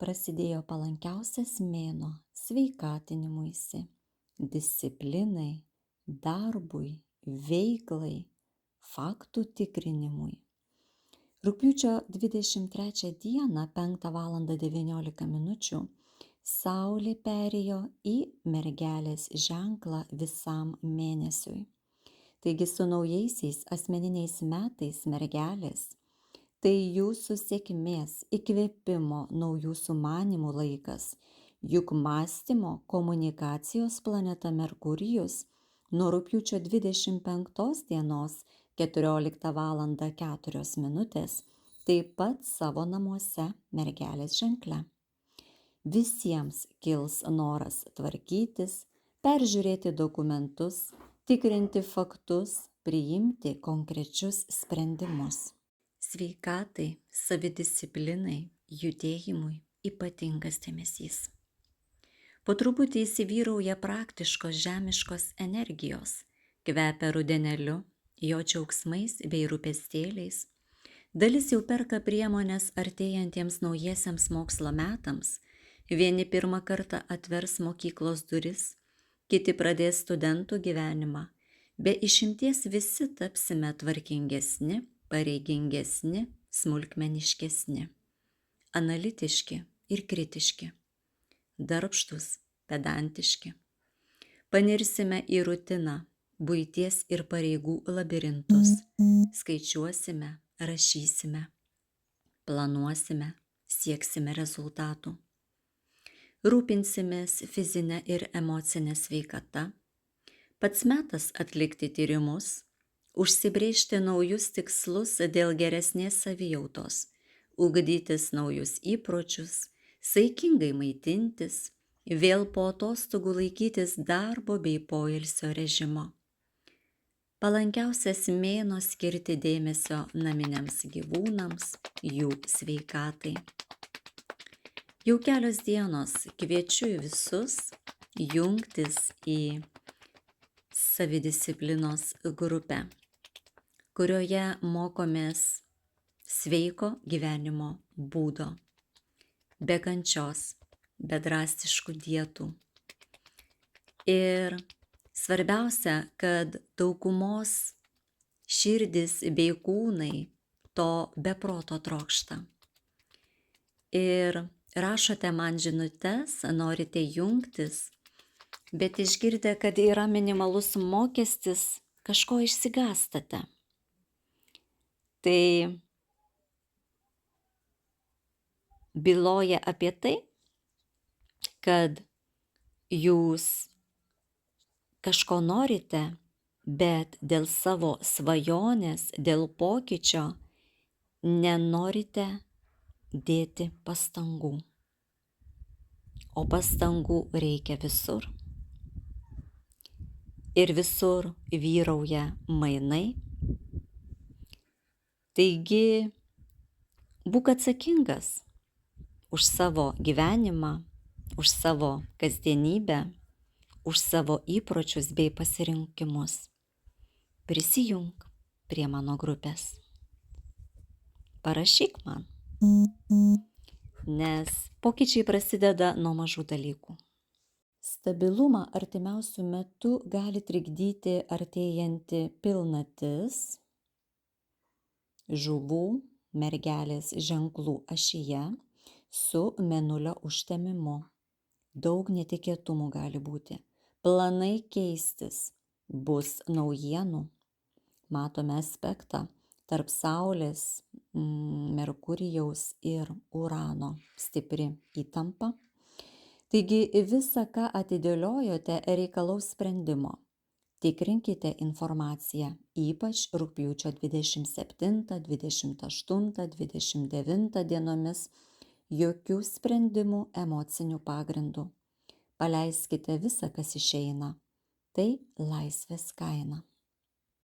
prasidėjo palankiausias mėnuo sveikatinimuisi, disciplinai, darbui, veiklai, faktų tikrinimui. Rugpjūčio 23 dieną 5:19 Saulė perėjo į mergelės ženklą visam mėnesiui. Taigi su naujaisiais asmeniniais metais mergelės, tai jūsų sėkmės, įkvėpimo, naujų sumanimų laikas, juk mąstymo komunikacijos planeta Merkurijus nuo rugpjūčio 25 dienos 14:04 taip pat savo namuose mergelės ženkle. Visiems kils noras tvarkytis, peržiūrėti dokumentus, tikrinti faktus, priimti konkrečius sprendimus. Sveikatai, savidisciplinai, judėjimui ypatingas dėmesys. Po truputį įsivyrauja praktiškos žemiškos energijos, kvepia rudeneliu, jo džiaugsmais bei rūpestėliais. Dalis jau perka priemonės artėjantiems naujiesiems mokslo metams, vieni pirmą kartą atvers mokyklos duris, kiti pradės studentų gyvenimą, be išimties visi tapsime tvarkingesni, pareigingesni, smulkmeniškesni, analitiški ir kritiški, darbštūs, pedantiški. Panirsime į rutiną, buities ir pareigų labirintus, skaičiuosime, rašysime, planuosime, sieksime rezultatų. Rūpinsimės fizinę ir emocinę sveikatą. Pats metas atlikti tyrimus, užsibrėžti naujus tikslus dėl geresnės savijautos, ugdytis naujus įpročius, saikingai maitintis, vėl po atostogų laikytis darbo bei poilsio režimo. Palankiausias mėnuo skirti dėmesio naminiams gyvūnams, jų sveikatai. Jau kelios dienos kviečiu visus jungtis į savidisciplinos grupę, kurioje mokomės sveiko gyvenimo būdo, be kančios, be drastiškų dietų. Ir svarbiausia, kad daugumos širdis bei kūnai to be proto trokšta. Ir rašote man žinutes, norite jungtis, bet išgirdę, kad yra minimalus mokestis, kažko išsigąstate. Tai byloja apie tai, kad jūs kažko norite, bet dėl savo svajonės, dėl pokyčio nenorite dėti pastangų. O pastangų reikia visur. Ir visur vyrauja mainai. Taigi, būk atsakingas už savo gyvenimą, už savo kasdienybę, už savo įpročius bei pasirinkimus. Prisijunk prie mano grupės. Parašyk man. Nes pokyčiai prasideda nuo mažų dalykų. Stabilumą artimiausių metų gali trikdyti artėjanti pilnatis, žuvų mergelės ženklų ašyje su mėnulio užtemimu. Daug netikėtumų gali būti. Planai keistis, bus naujienų. Matome aspektą tarp Saulės, Merkurijaus ir Urano, stipri įtampa. Taigi visa, ką atidėliojote, reikalaus sprendimo. Tikrinkite informaciją, ypač rugpjūčio 27, 28, 29 dienomis, jokių sprendimų emocinių pagrindų. Paleiskite visą, kas išeina. Tai laisvės kaina.